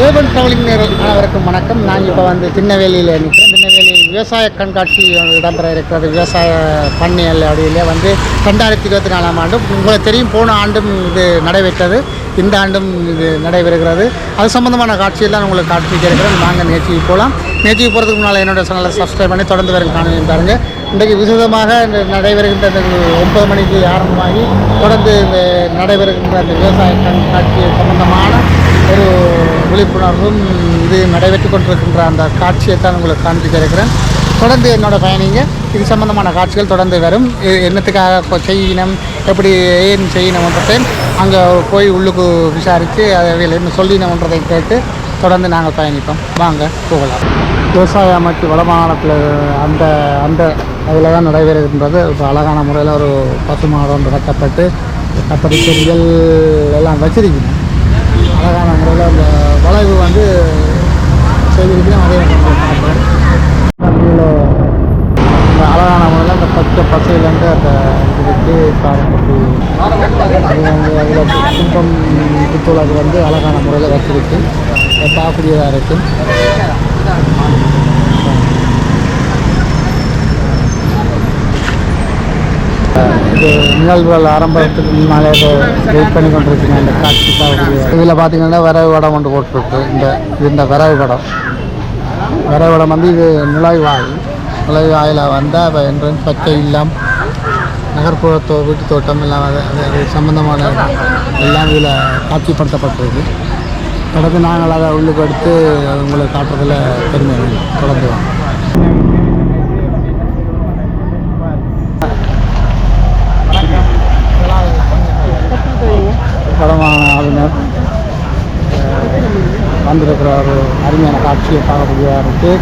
Urban travelling அனைவருக்கும் வணக்கம். நான் இப்போ திருநெல்வேலியில் நிற்கிறேன். திருநெல்வேலி விவசாய கண்காட்சி இடம்பெற இருக்கிறது. விவசாய பண்ணையல் அப்படியிலே 2024ஆம் ஆண்டும் உங்களுக்கு தெரியும், போன ஆண்டும் இது நடைபெற்றது, இந்த ஆண்டும் இது நடைபெறுகிறது. அது சம்பந்தமான காட்சியெல்லாம் உங்களுக்கு காட்சிக்க இருக்கிறேன். நாங்கள் நிகழ்ச்சிக்கு போகலாம். நிகழ்ச்சிக்கு போகிறதுக்கு முன்னால் என்னோடய சேனலை சப்ஸ்கிரைப் பண்ணி தொடர்ந்து வரும் காணொலியும் பாருங்கள். இன்றைக்கு விசேஷமாக நடைபெறுகின்ற 9 மணிக்கு ஆரம்பமாகி தொடர்ந்து இந்த நடைபெறுகின்ற அந்த விவசாய கண்காட்சி சம்பந்தமான ஒரு விழிப்புணர்வும் இது நடைபெற்று கொண்டிருக்கின்ற அந்த காட்சியை தான் உங்களுக்கு காண்பிக்க இருக்கிறேன். தொடர்ந்து என்னோடய பயணிங்க. இது சம்பந்தமான காட்சிகள் தொடர்ந்து வரும். என்னத்துக்காக செய்யணும், எப்படி ஏன் செய்யணுன்றதை அங்கே போய் உள்ளுக்கு விசாரித்து அதை என்ன சொல்லினோன்றதை கேட்டு தொடர்ந்து நாங்கள் பயணிப்போம். வாங்க போகலாம். விவசாய அமைச்சு வடமாகாணத்தில் அந்த அந்த அதில் தான் நடைபெறுகின்றது. இப்போ அழகான முறையில் ஒரு பசுமாடு ஒன்று கட்டப்பட்டு கப்படி செடிகள் எல்லாம் வச்சிருக்கணும். அழகான முறையில் அந்த வளைவு செய்திருக்கணும். அதே பார்ப்போம். அந்த அழகான முறையில் அந்த பச்சை பசையிலேருந்து அந்த இதுக்கு காரப்பட்டு அது அதில் கும்பம் புத்தூள் அது அழகான முறையில் வச்சிருக்கு. பார்க்கக்கூடியதாக இருக்குது. இது நிகழ்வுகள் ஆரம்பத்துக்கு முன்னாலே வெயிட் பண்ணி கொண்டிருக்கீங்க. இந்த காட்சி பார்க்கக்கூடிய இதில் பார்த்தீங்கன்னா விரவு வடம் ஒன்று போட்டிருக்கு. இந்த விரவு வடம் இது நுழைவாயில் வந்தால் இப்போ என்ட்ரன்ஸ் பச்சை இல்லம், நகர்ப்புற வீட்டு தோட்டம் எல்லாம் அது சம்பந்தமான எல்லாம் இதில் காட்சிப்படுத்தப்பட்டிருக்கு. தொடர்ந்து நாங்கள் அதை உள்ளுக்கு எடுத்து உங்களுக்கு காட்டுறதில் பெருமை தொடர்ந்து வாங்க. படமான ஆளுநர் வந்திருக்கிற ஒரு அருமையான காட்சியை பார்க்கக்கூடியதாக இருக்குது.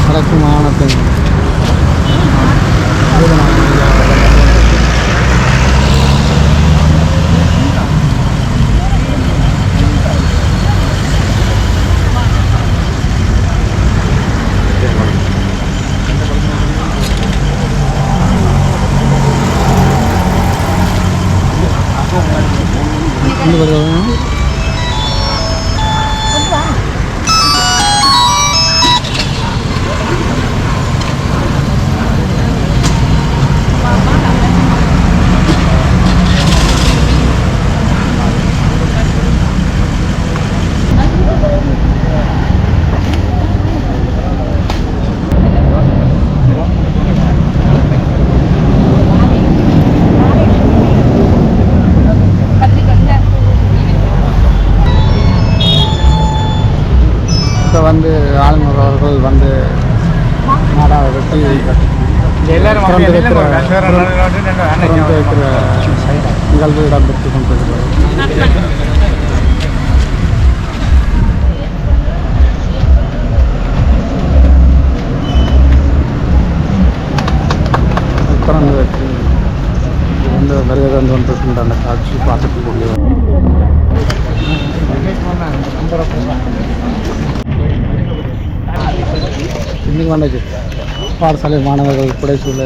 வடக்கு மாகாணத்தின் ஆளுநர் அவர்கள் நாடாவை வெட்டி திறந்து வைக்கிற நிகழ்வு இடம்பெற்று கொண்டிருக்கிறது. திறந்து வைத்து வருகை தந்து கொண்டிருக்கின்ற அந்த காட்சி பார்த்துட்டு கூடிய இன்னைக்கு வந்துச்சு பாடசாலை மாணவர்கள் புடைசூழ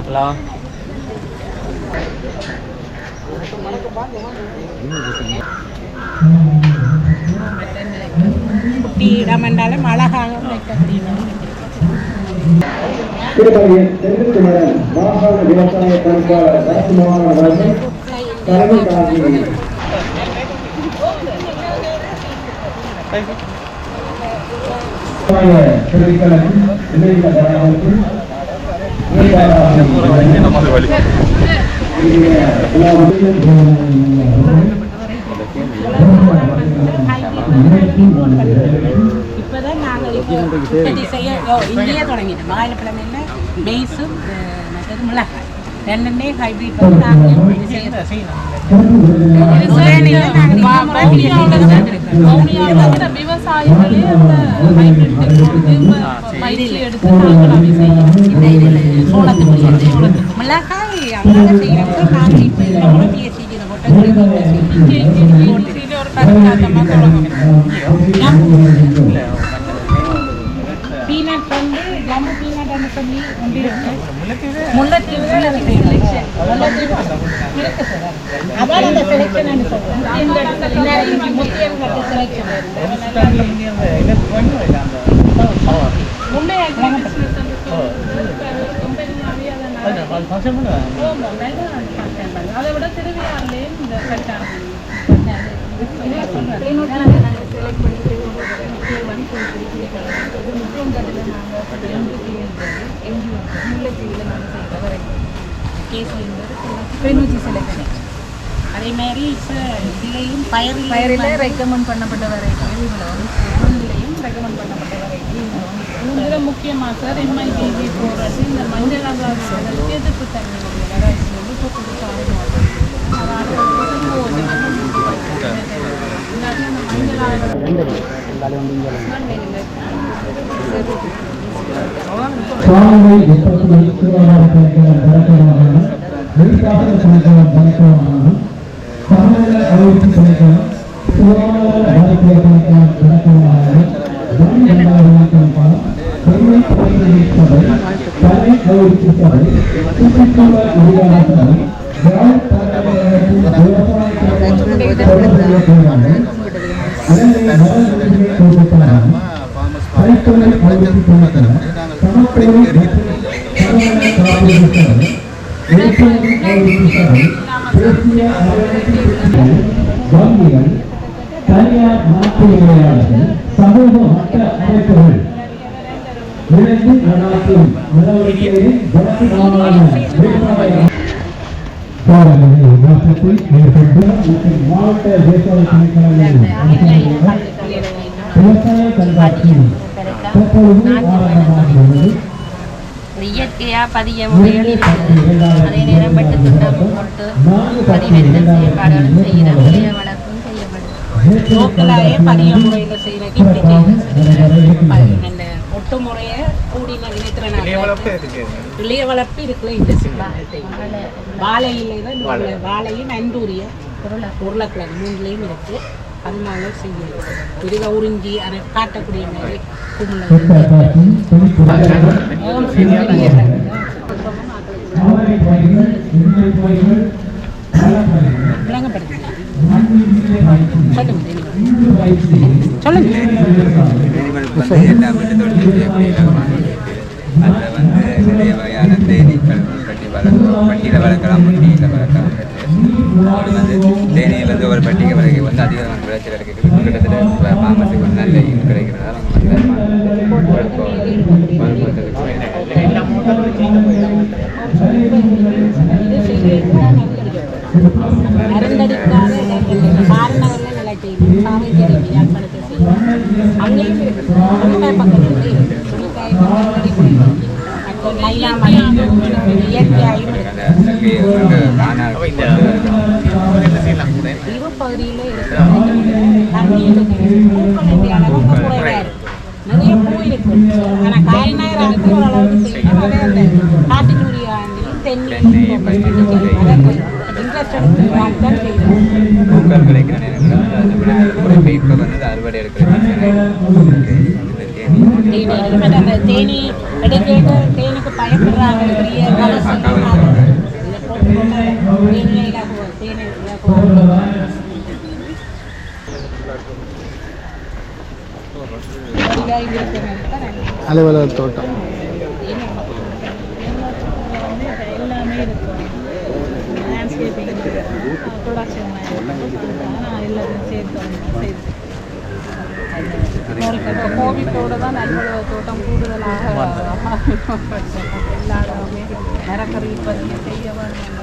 ஹலோ இடம் என்றாலும் அழகாக மாகாண விவசாய பணிப்பாளர் ரத்னமோகன் அவர்கள் தலைமை தாங்கி இப்போதான் நாங்கள் இங்கேயே தொடங்கிட்டோம். வாழைப்பழமையில் மெய்ஸும் மற்றது மிளகாய் ரெண்டுமே ஹைபிரிட் நாங்கள் விவசாயிகளே அந்த ஹைபிரிட் பயிற்சி எடுத்து நாங்கள் அவை செய்யணும். சோளத்துக்கு மிளகாய் அங்கே செய்யறப்ப நாங்கள் இப்போ நம்ம பிஎஸ்சியில் போட்டு ஒரு பரிசாத்தமாக தொடங்கணும். பீனட் வந்து ஜம்பு பீனட் சொல்லி ஒன்று இருக்கு. முல்லைத்தீவு இருக்கு சார். அதான் அந்த செலெக்ஷன் சொல்றேன். முத்தியன் கட்ட செலெக்ஷன் முன்னே அதை விட திருவிழாவிலேயும் இந்த கட்டான அதே மாதிரி இதுலேயும் பயிரில் ரெக்கமெண்ட் பண்ணப்பட்ட வெரைட்டியும் ரெக்கமெண்ட் பண்ணப்பட்ட வெரைட்டியும் இதில் முக்கியமாக சார் எம்ஐடிவி போடுறது இந்த மஞ்சள் அதற்கு எதிர்ப்பு தன்மை வெரைட்டி வந்து இப்போ கொடுத்தாங்க. தனியார் நாட்டு விளையாடுகள் சமூக மற்ற அமைப்புகள் இணைந்து நடாத்தும் நடவடிக்கைகளில் கவனமான விவசாய மாற்றத்தை மேற்கொண்டு மற்றும் மாவட்ட விவசாய திணைக்களங்களில் விவசாய கண்காட்சி தற்பொழுது ஆரம்பமாகியுள்ளது. இயற்கையா பதிய முறைகள் இருக்குது. அதே நேரம் வெட்டு திட்டம் போட்டு பதிவேற்ற செயற்பாடுகளும் செய்யணும். இளைய வளர்ப்பும் செய்யப்படும். லோக்கலாகவே பதிய முறையில் செய்யறதுக்கு இப்படி செய்யணும். அந்த ஒட்டு முறையை கூடின இணைத்திறனாக இளைய வளர்ப்பு இருக்குல்ல இந்த வாழையில தான் வாழையும் நண்டூரிய உருளைக்கிழங்கு மூணுலேயும் இருக்கு. அதனால செய்யணும். இதுல உறிஞ்சி அதை காட்டக்கூடிய மாதிரி நிறைய வகையான தேனீக்கள் பட்டியில் வளர்க்கலாம், முட்டியில் வளர்க்கலாம். தேனி வந்து ஒரு பட்டிகை வரைக்கும் வந்து அதிகமான விளைச்சல் கிடைக்கிறது. கிட்டத்தட்ட மாமத்துக்கு ஒரு நல்ல ஈடு கிடைக்கிறதால பகுதியில் நிறைய பூ இருக்கு. ஆனால் காய்நகர் அளவுக்கு ஓரளவுக்கு செய்யணும். அதே அந்த காட்டுச்சூரிய ஆண்டிலும் தென்னை இன்ட்ரெஸ்ட் எடுத்து தான் செய்யணும். பூக்கள் கிடைக்கிற நேரத்தில் இப்போ வந்து அறுவடை எடுக்கிற அந்த தேனி எடுக்க தேனுக்கு பயப்படுறாங்க. பெரிய அலுவலக தோட்டம் எல்லாமே இருக்கும். லேண்ட்ஸ்கேப்பிங் ப்ரொடக்ஷன் எல்லாத்தையும் சேர்த்து கோவிட்டோடு தான் அலுவலக தோட்டம் கூடுதலாக எல்லா இடமே மரக்கறி உற்பத்தியை செய்ய வேண்டும்.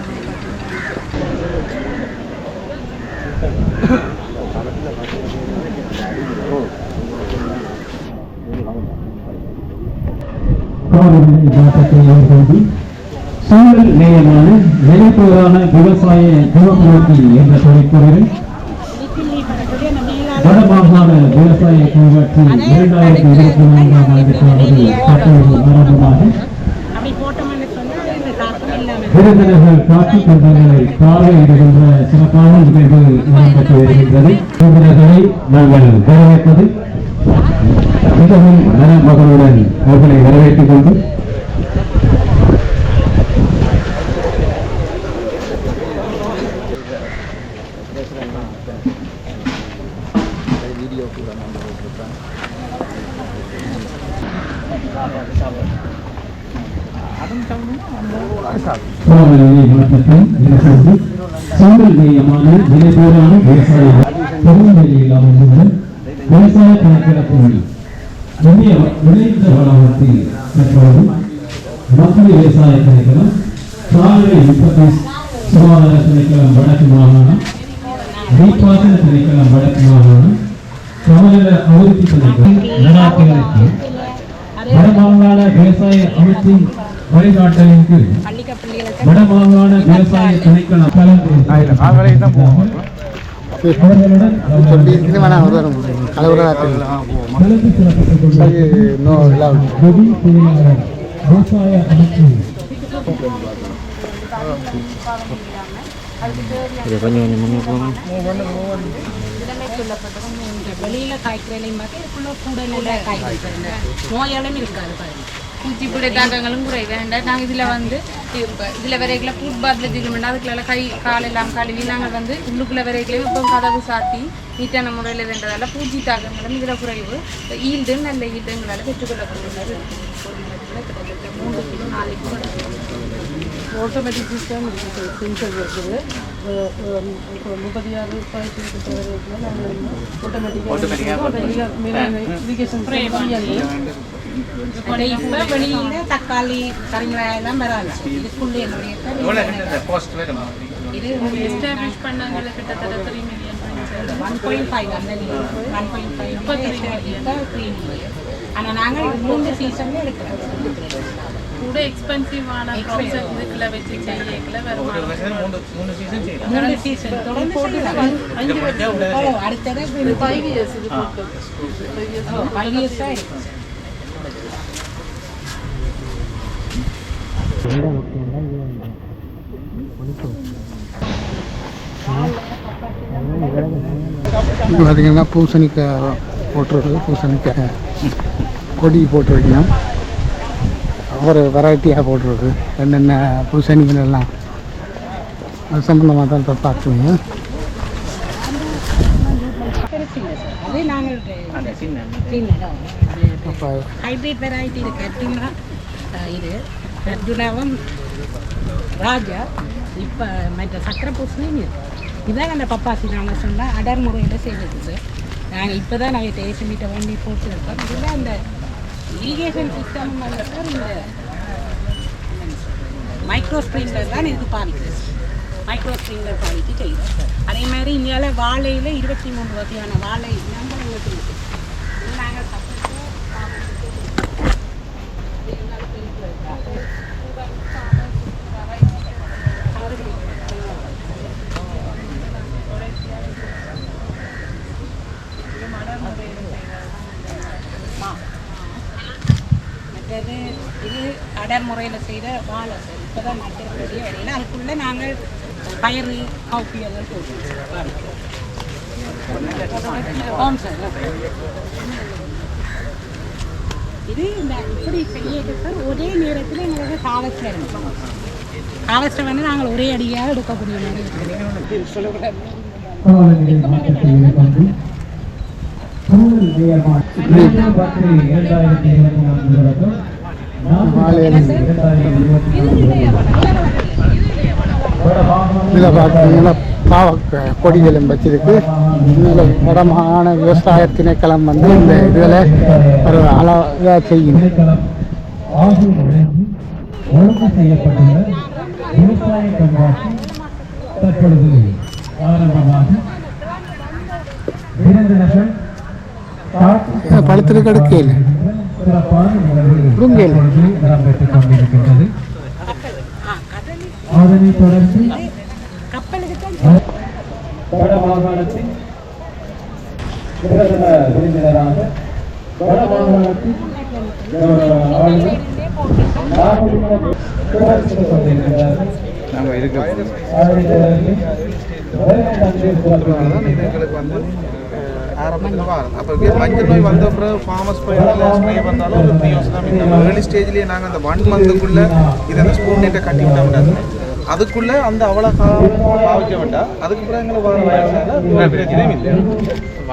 சூழல் நேயமான வெளிப்புறான விவசாய குழுக்களுக்கு என்ற தொழிற்துறையில் வடமாகாண விவசாய கண்காட்சி 2024 ஆண்டுக்காவது தற்போது ஆரம்பமாக விருந்தினர்கள் காட்சி கொண்டங்களை பார்வையிடுகின்ற சிறப்பான நிகழ்வு இடம்பெற்று வருகின்றது. விருந்தினர்களை நாங்கள் வரவேற்பது மிகவும் மனமகளுடன் அவர்களை வரவேற்றுக் கொண்டு திருநெல்வேலி மாவட்டத்தில் இருந்து சூழல் மையமான நிலைபோரான விவசாயிகள் திருநெல்வேலியில் அமைந்துள்ள விவசாய கணக்கெடுப்பு இந்திய விளைந்த வளாகத்தில் தற்போது மத்திய விவசாய திணைக்களம், கால்நடை உற்பத்தி சுகாதார திணைக்களம் வடக்கு மாகாணம், நீர்ப்பாசன திணைக்களம் வடக்கு மாகாணம், சமநல அபிவிருத்தி திணைக்களம் நடாத்துவதற்கு வடமாகாண விவசாய அமைச்சின் வழிகாட்டலின் கீழ் வடமாகாண விவசாய திணைக்களம் விவசாய அமைச்சு வெளியில காய்க்கிறதையும் பார்த்து கூட நல்ல காய்கறி நோயாலும் இருக்காது பாருங்க. பூச்சிப்புடை தாக்கங்களும் குறைவு வேண்டாம். நாங்கள் இதில் வரைகளை ஃபுட் பாத்தில் தீக்கணும். அதுக்குள்ள கால் எல்லாம் கழுவி நாங்கள் உள்ளுக்குள்ள வரைகளையும் இப்போ கதவு சாத்தி நீட்டான முறையில் வேண்டதால் பூச்சி தாக்கங்களும் இதில் குறைவு. ஈல்டு நல்ல ஈல்டுங்களால் பெற்றுக்கொள்ளப்படுகிறது. கிட்டத்தட்ட 3 கிலோ 4 கிலோ ஆட்டோமேட்டிக் சிஸ்டம் இருக்குது, சென்சர் இருக்குது. 36 இப்போ வெளியில தக்காளி கறிங்காய் எல்லாம் வராது. இதுக்குள்ளே இது எஸ்டாப்ளிஷ் பண்ணாங்க கிட்டத்தட்ட 3 மில்லியன் 1.5 அந்த 1.5 இப்போ 3 மில்லியன். ஆனால் நாங்கள் 3 சீசன்ல எடுக்கிறோம். கூட எக்ஸ்பென்சிவான ப்ராசஸ் இதுக்குள்ள வச்சு செய்யல வருமானம் 3 சீசன் தொடர்ந்து செய்யலாம். அடுத்தது 5 இயர்ஸ் இது போட்டு 5 இயர்ஸ் ஆயிடுச்சு. பார்த்தீங்கன்னா பூசணிக்காய் போட்டுருக்கு, பூசணிக்காய் கொடி போட்டிருக்கணும். ஒரு வெரைட்டியாக போட்டிருக்கு. என்னென்ன பூசணிகள் எல்லாம் அது சம்மந்தமாக தான் இப்போ பார்க்குறீங்க. அதே நாங்கள் ஹைப்ரிட் வெரைட்டி இருக்குது. எப்படின்னா இது அர்ஜுனாவும் ராஜா இப்போ மற்ற சக்கரை பூசணியும் இருக்குது. இதுதான் அந்த பப்பாசி நாங்கள் சொன்னால் அடர் முறையில் செய்வது சார். நாங்கள் இப்போ தான் நாங்கள் டேஷன்கிட்ட வண்டி போட்டு இருக்கோம். இதில் அந்த இரிகேஷன் சிஸ்டம் சார் இந்த மைக்ரோ ஸ்ப்ரிங்க்லர் தான் இது பாவிக்குது. மைக்ரோ ஸ்ப்ரிங்க்லர் பாவிச்சு செய்கிறோம். அதே மாதிரி இந்தியாவில் வாழையில் 23 வகையான வாழை நம்ம இருக்குது. நாங்கள் மற்றது இது அடர் முறையில் செய்த வாழை சார். இப்போ தான் நட்டுக்கூடிய வரையில் அதுக்குள்ளே நாங்கள் பயிறு காஃபி எல்லாம் போடுவோம் சார். இது இந்த இப்படி செய்யறது சார் ஒரே நேரத்தில் எங்களுக்கு ஹார்வெஸ்ட் இருக்கும். ஹார்வெஸ்ட்டை நாங்கள் ஒரே அடியாக எடுக்கக்கூடிய மாதிரி இருக்குது. சொல்லக்கூடாது. இதில் பார்த்தீங்கன்னா பாவக்காய் கொடிகளும் வச்சிருக்கு. இந்த வடமாகாண விவசாய திணைக்களம் இந்த இதில் ஒரு அளவாக செய்யும். ஒழுங்கு செய்யப்பட்டுள்ள விவசாய கண்காட்சி தற்பொழுது ஆரம்பமாக விருந்தினர்கள் பழுத்திற்கு எடுக்கையில் சிறப்பான முறையில் இடம்பெற்றுக் கொண்டிருக்கின்றது. அதனைத் தொடர்ந்து வட மாகாணத்தின் பிரதம விருந்தினராக வட மாகாணத்தின் ஆளுநர் கொண்டிருக்கிறார்கள். நம்ம இருக்கு எங்களுக்கு வந்து ஆரம்பத்தில் வரும் அப்போ மஞ்சள் நோய் வந்த அப்புறம் ஃபார்மர்ஸ் ஸ்ப்ரே வந்தாலும் ஒரு பிரயோசனம் நம்ம ஏர்லி ஸ்டேஜ்லேயே நாங்கள் அந்த 1 மந்த்துக்குள்ளே இதை அந்த ஸ்பூன் நீட்டை கட்டி விட முடியாது அதுக்குள்ளே அந்த அவ்வளோ காலம் பாவிக்க வேண்டாம் அதுக்கப்புறம் எங்களுக்கு வர பிரச்சனையும் இல்லை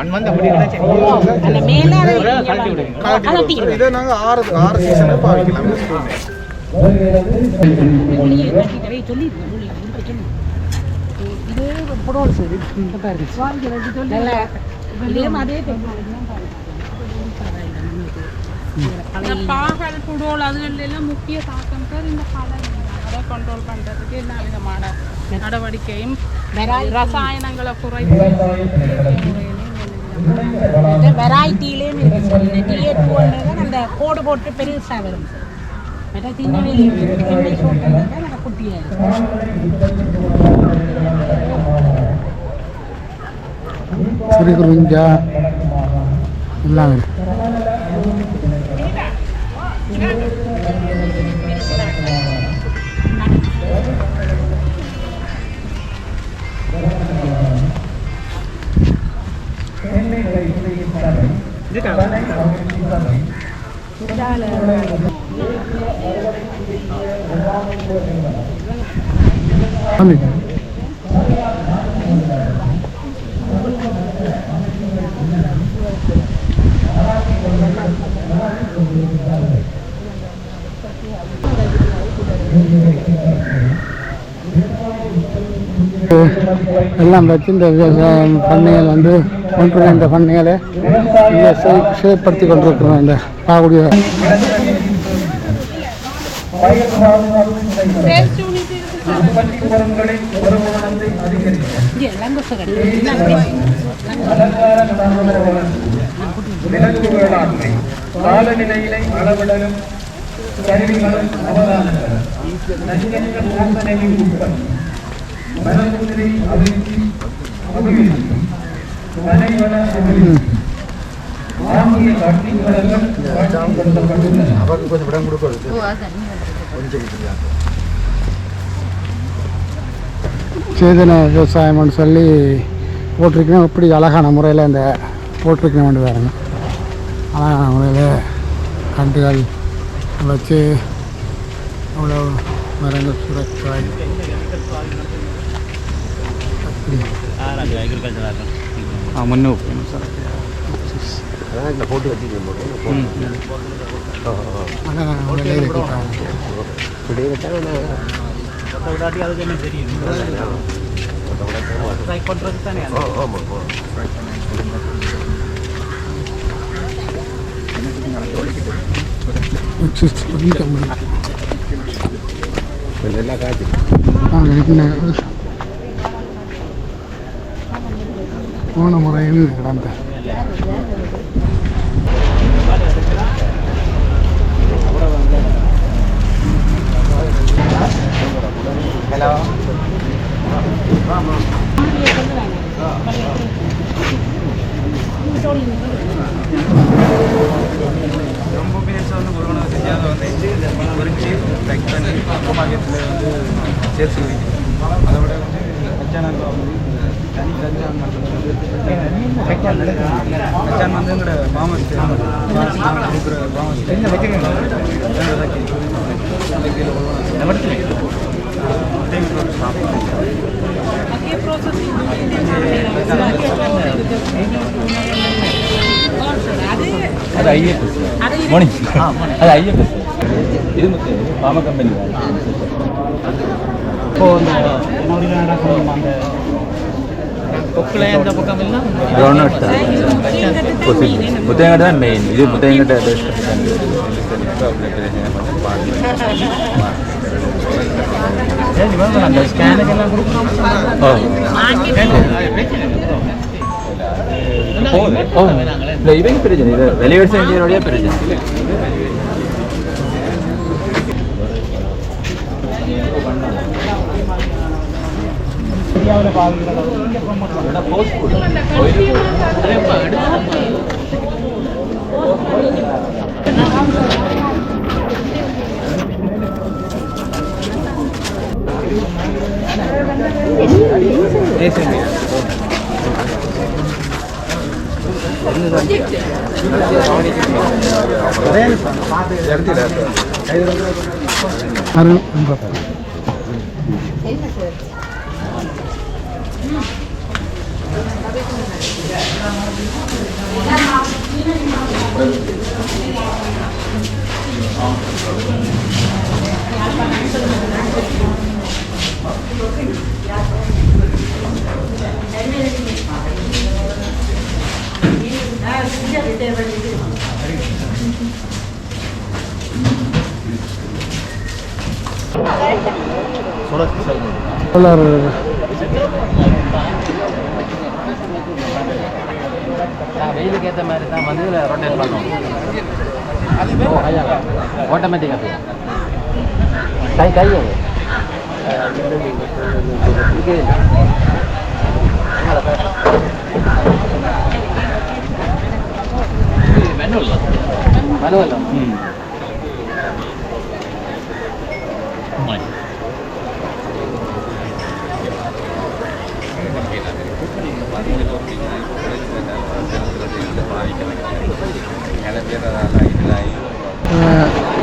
1 மந்த் அப்படி இதை நாங்கள் 6 சீசனு பாவிக்கலாம் இந்த ஸ்பூனை இந்த பாகல் புடோல் அதுகள் எல்லாம் முக்கிய தாக்கம் சார் இந்த கலர் அதை கண்ட்ரோல் பண்ணுறதுக்கு எல்லா விதமான நடவடிக்கையும் ரசாயனங்களை குறைத்து வெரைட்டிலேயும் இருக்கு டிஎட் அந்த கோடு போட்டு பெருசாக வரும் திண்ணவெளி குட்டியாக சிறு குறிஞ்சா எல்லாம் இருக்கு. ஆமாம். எல்லாம் வச்சு இந்த பண்ணைகள் வந்து கொண்டு இந்த பண்ணைகளை செயற்படுத்தி கொண்டிருக்கிறோம். இந்த பாகுடிய காலநிலையிலை அளவிடலும் கருவிகளும் அவதானங்களும் மனமுதிரை அபிவிருத்தி மனைவள அபிவிருத்தி ஆகிய கட்டிடங்கள் சேதன விவசாயம்னு சொல்லி போட்டிருக்கணும். இப்படி அழகான முறையில் இந்த போட்டிருக்க வேண்டியதாருங்க. அழகான முறையில் கண்டுகள் வச்சு அவ்வளோ மரங்கள் சுரக்காய் போன முறையில் கிடந்த ரொம்ப பேர்ஸ் வந்து ஒரு உணவு செஞ்சு அதை வந்து பொறிச்சு பேக் பண்ணி மார்க்கெட்டில் வந்து சேர்த்து வைக்கணும். அதோட வந்து கச்சான் வந்து தனி கச்சான் கச்சான் வந்து எங்களோட பாமஸ் கொடுக்குற பாமஸ் அது ஐஎஃப்எஸ் மார்னிங் அது ஐஎஃப்எஸ் இது பாம கம்பெனி இப்போது அந்த கொக்கில் எந்த பக்கம் இல்லை கிரவுண்ட் தான் முத்தையங்கட்ட தான் மெயின். இது முத்தையங்கட்ட அந்த ஸ்கேனுக்கெல்லாம் கொடுக்கணும். போகுது. இல்லை இவங்க பிரச்சனை இது வெளிவேட் செஞ்சோடைய பிரச்சனை. இந்தியாவில் பாதிக்கிறதா போஸ்ட் வெயிலுக்கு ஏற்ற மாதிரி தான் வந்து இதில் ரொட்டேட் பண்ணுவோம். ஆட்டோமேட்டிக்காக கை கை மனுவல்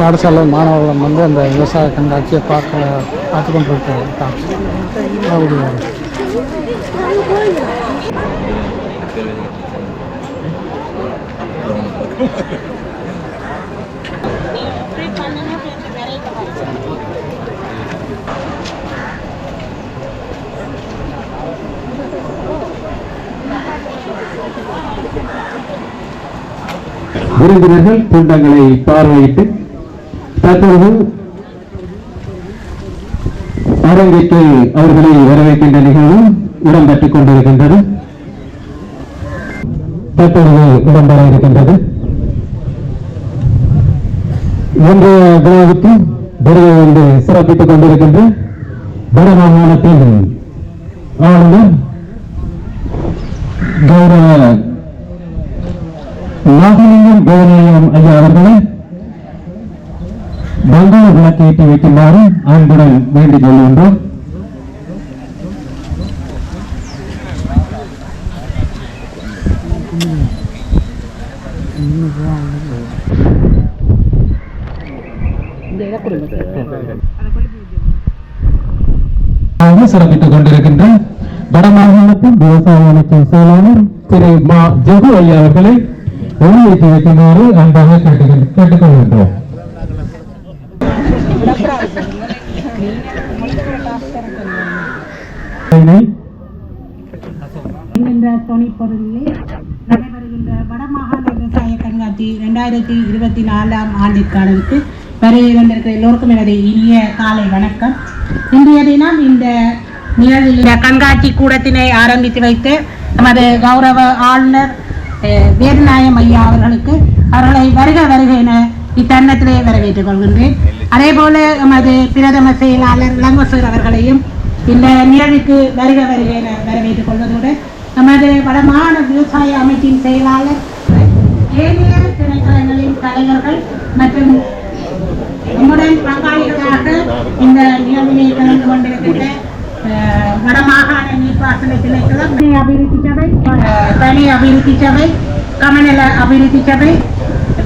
பாடசாலை மாணவர்களும் வந்து அந்த விவசாய கண்காட்சியை பார்த்து கொண்டிருக்கிறார் காட்சி. விருந்தினர்கள் கூட்டங்களை பார்வையிட்டு தற்போது அரங்கேற்று அவர்களை வரவேற்கின்ற நிகழ்வு இடம்பெற்றுக் கொண்டிருக்கின்றது. தற்பொழுது இடம்பெற இருக்கின்றது. இன்றைய விழாவுக்கு வருகை வந்து சிறப்பித்துக் கொண்டிருக்கின்ற வடமாகாணத்தின் ஆளுநர் கௌரவ நாகலிங்கம் கௌரவம் ஐயா அவர்களை மங்கள விளக்கேற்றி வைக்குமாறு அன்புடன் வேண்டிக் கொள்கின்றோம். சிறப்பித்துக் கொண்டிருக்கின்ற வடமாகாணத்தின் விவசாய அமைச்சின் செயலாளர் திரு மா ஜகு ஐயா அவர்களை ஒளியேற்றி வைக்குமாறு அன்பாக கேட்டுக்கொள்கின்றோம். தொனிப்பொருளிலே நடைபெறுகின்ற வடமாகாண விவசாய கண்காட்சி 2024 ஆண்டிற்கானதுக்கு வருகை வந்திருக்கிற எல்லோருக்கும் எனது இனிய காலை வணக்கம். இன்றைய தினம் இந்த நிகழ்வில் இந்த கண்காட்சி கூடத்தினை ஆரம்பித்து வைத்து நமது கௌரவ ஆளுநர் வேதநாயம் ஐயா அவர்களை வருக என இத்தருணத்திலே வரவேற்றுக் கொள்கின்றேன். அதே போல நமது பிரதம செயலாளர் இளங்கோசர் அவர்களையும் இந்த நிகழ்வுக்கு வருக என வரவேற்றுக் கொள்வதோடு நமது வடமாகாண விவசாய அமைச்சின் செயலாளர் ஏனைய திணைக்களங்களின் தலைவர்கள் மற்றும் நம்முடன் பங்காளிகளாக இந்த நிகழ்விலே கலந்து கொண்டிருக்கின்ற வடமாகாண நீர்ப்பாசன திணைக்களம், அபிவிருத்தி சபை, தனி அபிவிருத்தி சபை, கமநல அபிவிருத்தி சபை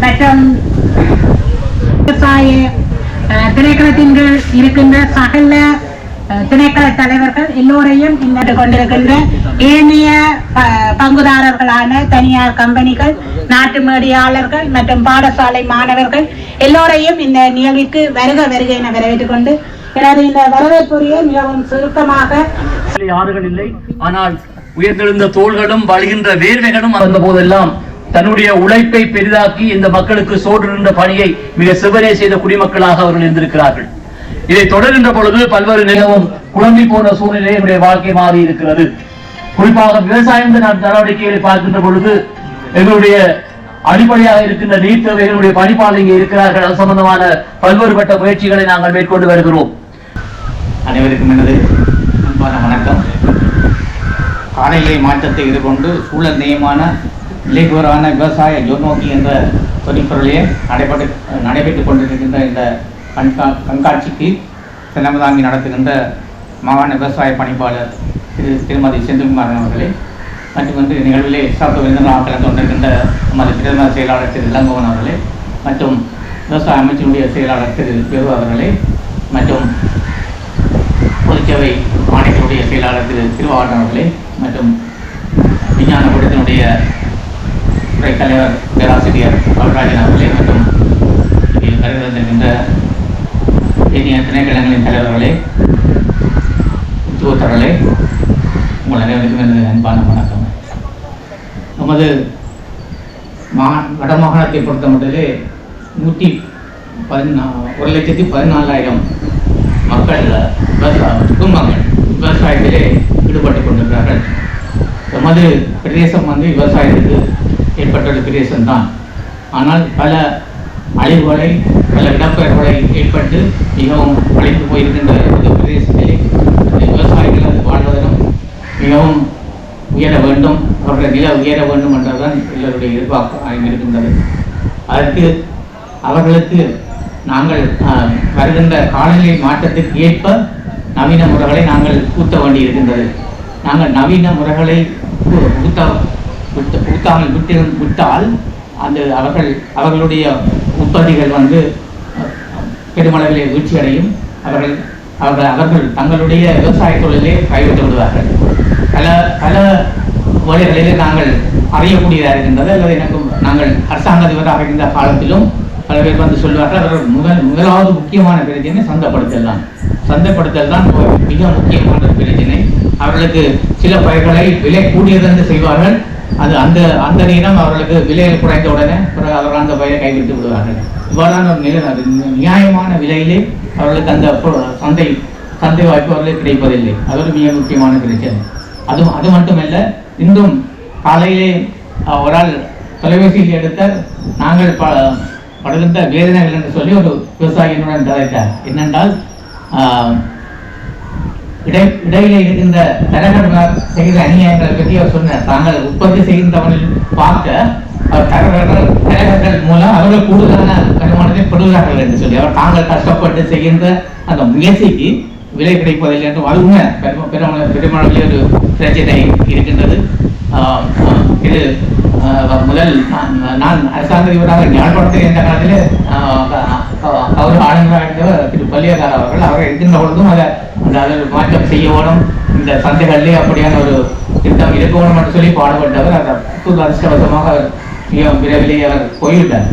மற்றும் விவசாய திணைக்களத்தின் கீழ் இருக்கின்ற சகல திணைக்கள தலைவர்கள் எல்லோரையும் இன்று கொண்டிருக்கின்ற ஏனைய பங்குதாரர்களான தனியார் கம்பெனிகள், நாட்டு மேடியாளர்கள் மற்றும் பாடசாலை மாணவர்கள் எல்லோரையும் இந்த நிகழ்விற்கு வருக என வரவேற்றுக் கொண்டு எனது இந்த வரவேற்புரையை மிகவும் சுருக்கமாக ஆறுகள் இல்லை, ஆனால் உயர்ந்தெழுந்த தோள்களும் வழிகின்ற வேர்வைகளும் வந்த போதெல்லாம் தன்னுடைய உழைப்பை பெரிதாக்கி இந்த மக்களுக்கு சோறு நின்ற பணியை மிக சிவனே செய்த குடிமக்களாக அவர்கள் இருந்திருக்கிறார்கள். இதை தொடர்கின்ற பொழுது பல்வேறு நிலவும் குழம்பி போன சூழ்நிலை என்னுடைய வாழ்க்கை மாறி இருக்கிறது. குறிப்பாக விவசாய நடவடிக்கைகளை பார்க்கின்ற பொழுது எங்களுடைய அடிப்படையாக இருக்கின்ற நீர் தேவைகளுடைய பணிப்பாளர் இங்கே இருக்கிறார்கள். அது சம்பந்தமான பல்வேறுபட்ட முயற்சிகளை நாங்கள் மேற்கொண்டு வருகிறோம். அனைவருக்கும் எனது அன்பான வணக்கம். காலநிலை மாற்றத்தை எதிர்கொண்டு சூழல் நியமான நிலைபெறான விவசாய ஜோநோக்கி என்ற தொனிப்பொருளையே நடைபெற்றுக் கொண்டிருக்கின்ற இந்த கண்காட்சிக்கு தலைமை தாங்கி நடத்துகின்ற மாகாண விவசாய பணிப்பாளர் திருமதி செந்தில்குமாரன் அவர்களே, மற்றும் வந்து நிகழ்விலே சிறப்பு விருந்தினராக கலந்து கொண்டிருக்கின்ற நமது பிரதம செயலாளர் திரு இளங்கோவன் அவர்களே, மற்றும் விவசாய அமைச்சினுடைய செயலாளர் திரு பெரு அவர்களே மற்றும் பொதுச்சேவை மாநிலத்தினுடைய செயலாளர் திரு திருவாரூர் அவர்களே மற்றும் விஞ்ஞான கூடத்தினுடைய துறை தலைவர் பேராசிரியர் கவுராஜன் அவர்களே மற்றும் இதில் கருதி வந்திருக்கின்ற ஏனைய திணைக்களங்களின் தலைவர்களே உத்தியோகத்தர்களே உங்கள் அனைவருக்கும் எனது அன்பான வணக்கம். நமது வடமாகாணத்தை பொறுத்த மட்டிலே 1,14,000 மக்கள் குடும்பங்கள் விவசாயத்திலே ஈடுபட்டுக் கொண்டிருக்கிறார்கள். நமது பிரதேசம் விவசாயத்துக்கு ஏற்பட்டுள்ள பிரதேசம்தான். ஆனால் பல அழிவுகளை பல இடப்பெயர்வுகளை ஏற்பட்டு மிகவும் அழிந்து போயிருக்கின்ற ஒரு பிரதேசத்திலே விவசாயிகள் வாழ்வதனும் மிகவும் உயர வேண்டும், அவர்கள் நில உயர வேண்டும் என்றுதான் எல்லோருடைய எதிர்பார்ப்பு இருக்கின்றது. அதற்கு அவர்களுக்கு நாங்கள் வருகின்ற காலநிலை மாற்றத்திற்கு ஏற்ப நவீன முறைகளை நாங்கள் ஊத்த வேண்டியிருக்கின்றது. நாங்கள் நவீன முறைகளை ஊத்தாமல் விட்டால் அந்த அவர்களுடைய உற்பத்திகள் பெருமளவிலே வீழ்ச்சி அடையும். அவர்கள் தங்களுடைய விவசாய தொழிலே கைவிட்டு விடுவார்கள். பல வேலைகளிலே நாங்கள் அறியக்கூடியதாக இருக்கின்றது. அல்லது நாங்கள் அரசாங்க அதிபராக இருந்த காலத்திலும் பல பேர் சொல்வார்கள், அவர்கள் முதலாவது முக்கியமான பிரச்சனை சந்தைப்படுத்தல் தான் மிக முக்கியமான பிரச்சனை. அவர்களுக்கு சில பயிர்களை விலை கூடியதென்று செய்வார்கள். அது அந்த நேரம் அவர்களுக்கு விலை குறைந்த உடனே அவர்கள் அந்த பயிரை கைவிட்டு விடுவார்கள். இவ்வாறான ஒரு நியாயமான விலையிலே அவர்களுக்கு அந்த சந்தை வாய்ப்பு அவர்களுக்கு கிடைப்பதில்லை. அது ஒரு மிக முக்கியமான பிரச்சனை. அது மட்டுமல்ல, இன்றும் காலையிலே ஒரு ஆள் தொலைபேசியில் எடுத்த நாங்கள் படுகின்ற வேதனைகள் என்று சொல்லி ஒரு விவசாயியினுடன் கதைத்தார். என்னென்றால் இடையிலே இருக்கின்ற தரகர்கள் செய்கிற அநியாயங்களை பற்றி அவர் சொன்னார். தாங்கள் உற்பத்தி செய்கின்றவர்கள் பார்க்க தரகர்கள் மூலம் அவர்கள் கூடுதலான வருமானத்தை பெறுகிறார்கள் என்று சொல்லி அவர் தாங்கள் கஷ்டப்பட்டு செய்கின்ற அந்த முயற்சிக்கு விலை கிடைப்பதில்லை என்று அது உண்மை. பெருமளவில் ஒரு பிரச்சனை இருக்கின்றது. இது முதல் நான் அரசாங்க அதிபராக ஞாபகப்படுத்த என்ற காலத்தில் அவர் ஆளுநராக இருந்தவர் திரு பள்ளியக்கார் அவர்கள் இருக்கின்ற பொழுதும் அதில் மாற்றம் செய்யணும், இந்த சந்தைகளிலே அப்படியான ஒரு திட்டம் இருக்கணும் என்று சொல்லி பாடுபட்டவர். அதை அதிர்ஷ்டவசமாக அவர் மிக விரைவிலே அவர் போய்விட்டார்.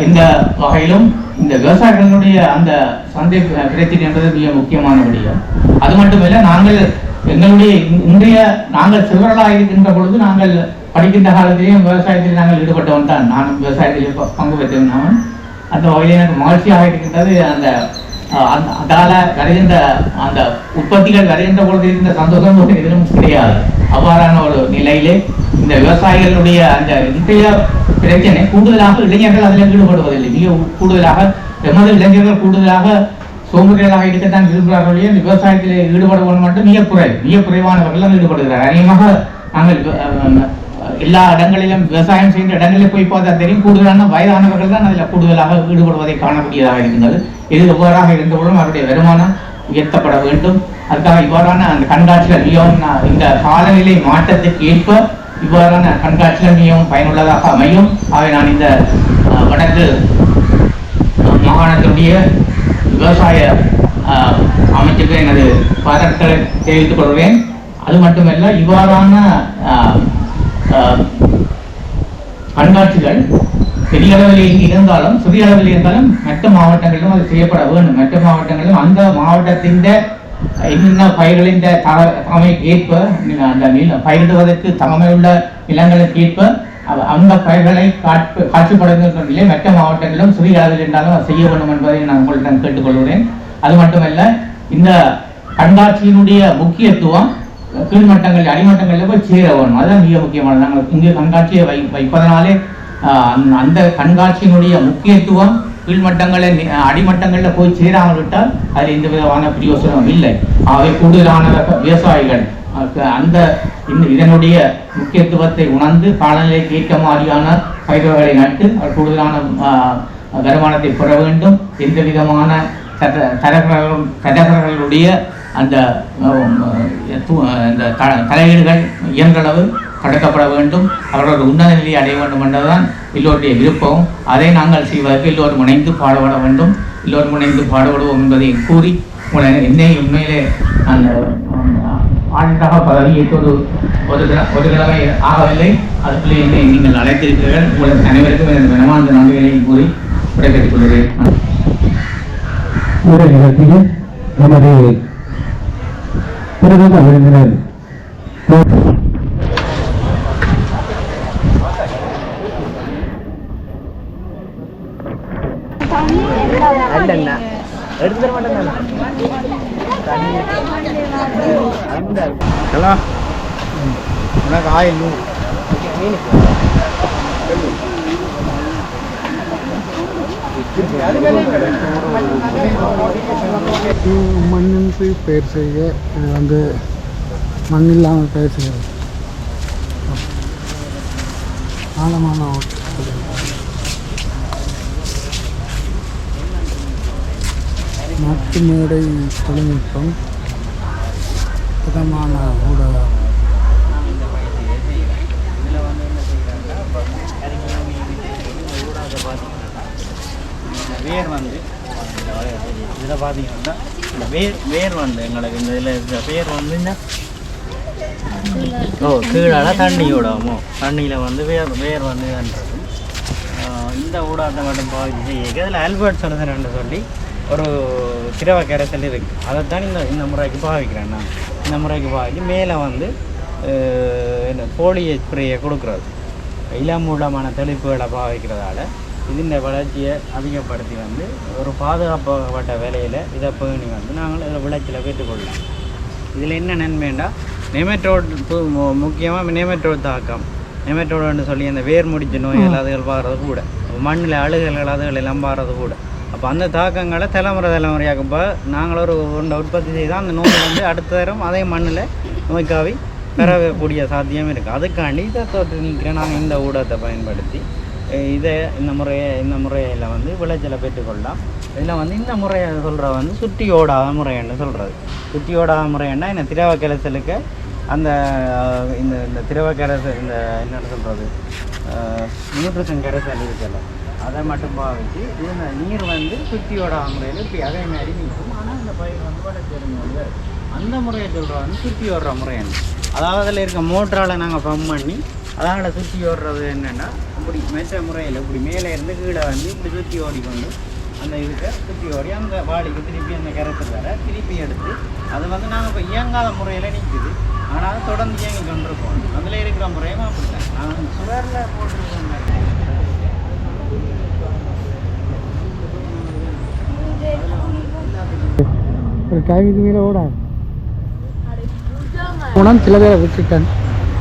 இந்த வகையிலும் இந்த விவசாயிகளுடைய அந்த சந்தை பிரச்சனை என்பது மிக முக்கியமான விடயம். அது மட்டுமல்ல, நாங்கள் சிறுவர்களாக இருக்கின்ற பொழுது நாங்கள் படிக்கின்ற காலத்திலேயும் விவசாயத்தில் நாங்கள் ஈடுபட்டவன் தான். நானும் விவசாயத்திலே பங்கு பெற்றவன். அந்த வகையில் எனக்கு மகிழ்ச்சியாக இருக்கின்றது. அதால வருகின்ற அந்த உற்பத்திகள் வருகின்ற பொழுது இருந்த சந்தோஷம் எதிலும் கிடையாது. அவ்வாறான ஒரு நிலையிலே இந்த விவசாயிகளுடைய அந்த இன்றைய பிரச்சனை கூடுதலாக இளைஞர்கள் அதில் ஈடுபடுவதில்லை. மிக கூடுதலாக எமது இளைஞர்கள் கூடுதலாக சோம்பேறிகளாக இருக்கத்தான் விரும்புகிறார்கள். இந்த விவசாயத்தில் ஈடுபடுவது மட்டும் மிக குறைவானவர்கள் ஈடுபடுகிறார். அதிகமாக நாங்கள் எல்லா இடங்களிலும் விவசாயம் செய்கின்ற இடங்களில் போய் பார்த்தா தெரியும், கூடுதலான வயதானவர்கள் தான் அதில் கூடுதலாக ஈடுபடுவதை காணக்கூடியதாக இருக்கின்றது. இது எவ்வாறாக இருந்தபோதும் அவருடைய வருமானம் உயர்த்தப்பட வேண்டும். அதுக்காக இவ்வாறான அந்த கண்காட்சிகள் மிகவும் இந்த காலநிலை மாற்றத்திற்கு ஏற்ப இவ்வாறான கண்காட்சிகள் மிகவும் பயனுள்ளதாக அமையும். ஆகவே நான் இந்த வடக்கு மாகாணத்தினுடைய விவசாய அமைச்சுக்கு எனது பாராட்டுகளை தெரிவித்துக் கொள்வேன். அது மட்டுமல்ல, இவ்வாறான கண்காட்சிகள் பெரிய அளவில் இருந்தாலும் சிறிய அளவில் இருந்தாலும் மற்ற மாவட்டங்களிலும் அது செய்யப்பட வேண்டும். மற்ற மாவட்டங்களிலும் அந்த மாவட்டத்தின் என்னென்ன பயிர்களின் தகமைக்கு ஏற்ப அந்த பயிரிடுவதற்கு தகமையுள்ள நிலங்களுக்கு ஏற்ப அந்த பயிர்களை காட்சிப்படுகின்ற நிலை மற்ற மாவட்டங்களிலும் சிறிய அளவில் இருந்தாலும் அது செய்ய வேண்டும் என்பதை நான் உங்களிடம் கேட்டுக்கொள்கிறேன். அது மட்டுமல்ல, இந்த கண்காட்சியினுடைய முக்கியத்துவம் கீழ்மட்டங்கள் அடிமட்டங்களில் போய் சேர வேணும். அதுதான் மிக முக்கியமானது. நாங்கள் இங்கே கண்காட்சியை வைப்பதனாலே அந்த கண்காட்சியினுடைய முக்கியத்துவம் கீழ்மட்டங்களை அடிமட்டங்களில் போய் சேராமல் விட்டால் அதில் எந்த விதமான பிரயோசனம் இல்லை. ஆகவே கூடுதலான விவசாயிகள் இதனுடைய முக்கியத்துவத்தை உணர்ந்து காலநிலைக்கு ஏற்ற மாதிரியான பயிர்களை நட்டு கூடுதலான வருமானத்தை பெற வேண்டும். எந்த விதமான தரகர்களுடைய அந்த தலையீடுகள் இயன்றளவு கடக்கப்பட வேண்டும், அவர்கள் உன்னத நிலையை அடைய வேண்டும் என்பதுதான் எல்லோருடைய விருப்பம். அதை நாங்கள் செய்வதற்கு எல்லோரும் இணைந்து பாடுபட வேண்டும், எல்லோரும் இணைந்து பாடுபடுவோம் என்பதை கூறி என்னை உண்மையிலே அந்த ஆண்டாக பதவியேற்று ஒரு கிழமை ஆகவில்லை. அதுக்குள்ளே என்னை நீங்கள் அழைத்திருக்கிறீர்கள். உங்களுக்கு அனைவருக்கும் எனது மனமார்ந்த நன்றிகளையும் கூறி விடைபெற்றுக் கொள்கிறேன். இந்த நிகழ்ச்சியில் நமது பிரதம விருந்தினர் ஹலோ உனக்கு ஆயில் மண்ணின்றி பயிர் செய்ய இது வந்து மண் இல்லாமல் பயிர் செய்கிறது ஆழமான நாட்டு மேடை தொழில்நுட்பம் விதமான ஊடகம் வேர் வந்து இதில் பார்த்தீங்கன்னா இந்த வேர் வந்து எங்களுக்கு இந்த இதில் இருக்கிற வேர் வந்து கீழே தண்ணி விடாமோ தண்ணியில் வந்து வேர் வந்து இந்த ஊடாட்டை மட்டும் பாவிச்சு செய்ய இதில் ஆல்பர்ட் சொல்லுதுன்னு சொல்லி ஒரு திரவ கரைசல் இருக்குது. அதைத்தான் இந்த முறைக்கு பாவிக்கிறேன் நான். இந்த முறைக்கு பாவிச்சு மேலே வந்து போலியோ ஸ்ப்ரேயை கொடுக்குறது இளமூலமான தெளிப்புகளை பாவிக்கிறதால இதன் வளர்ச்சியை அதிகப்படுத்தி வந்து ஒரு பாதுகாப்பாகப்பட்ட வேலையில் இதை பேணி வந்து நாங்கள் இதில் விளைச்சலை பெற்றுக்கொள்ளலாம். இதில் என்ன நன்மைண்டா நெமட்டோட் முக்கியமாக நெமட்டோட் தாக்கம் நெமட்டோடுன்னு சொல்லி அந்த வேர் முடிச்ச நோய்கள் அதுகள் பாடுறது கூட மண்ணில் அழுகல்கள் அதுகள் எல்லாம் பாடுறது கூட. அப்போ அந்த தாக்கங்களை தலைமுறையாக இப்போ நாங்கள் ஒரு ஒன்றை உற்பத்தி செய்தால் அந்த நோய் வந்து அடுத்த தரம் அதே மண்ணில் நோய்க்காவி பெறக்கூடிய சாத்தியம் இருக்குது. அதுக்காண்டி இதை தோற்று நீக்கிற நாங்கள் இந்த ஊடகத்தை பயன்படுத்தி இந்த முறையில் வந்து விளைச்சலை பெற்றுக்கொள்ளலாம். இதில் வந்து இந்த முறையை சொல்கிற வந்து சுற்றி ஓடாத முறைன்னு சொல்கிறது. சுற்றி ஓடாத முறைன்னா இந்த திரவ கரைசலுக்கு அந்த இந்த திரவ கரைசல் இந்த என்னென்னு சொல்கிறது நியூட்ரிஷன் கரைசல் இருக்குல்ல அதை மட்டும் பாவிச்சு இந்த நீர் வந்து சுற்றி ஓடாத முறையில் இப்படி அதே மாதிரி நிற்கும். ஆனால் இந்த பயிர் வந்து வளர்ச்சிருங்க வந்து அந்த முறையை சொல்கிற வந்து சுற்றி ஓடுற முறைன்னு. அதாவது அதில் இருக்க மோட்டரால் நாங்கள் பம்ப் பண்ணி அதனால் சுற்றி ஓடுறது என்னென்னா இப்படி மெட்ட முறையில் இப்படி மேலே இருந்து கீழே வந்து இப்படி சுற்றி ஓடிக்கொண்டு அந்த இதுக்கு சுற்றி ஓடி அந்த வாடிக்கு திருப்பி அந்த கரைசல் வர திருப்பி எடுத்து அது வந்து நாங்கள் இப்போ இயங்காத முறையில் நிற்குது. ஆனால் தொடர்ந்து இயங்கி கொண்டிருக்கோம். அதில் இருக்கிற முறையும் அப்படித்தான் நான் சுவரில் போட்டிருக்கோம். ஒரு டைம் இது மேலே ஓடாது போனால் சில பேரை விட்டுட்டேன்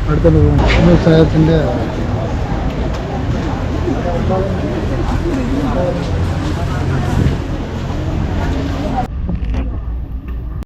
அடுத்தது விவசாயத்திൻ്റെ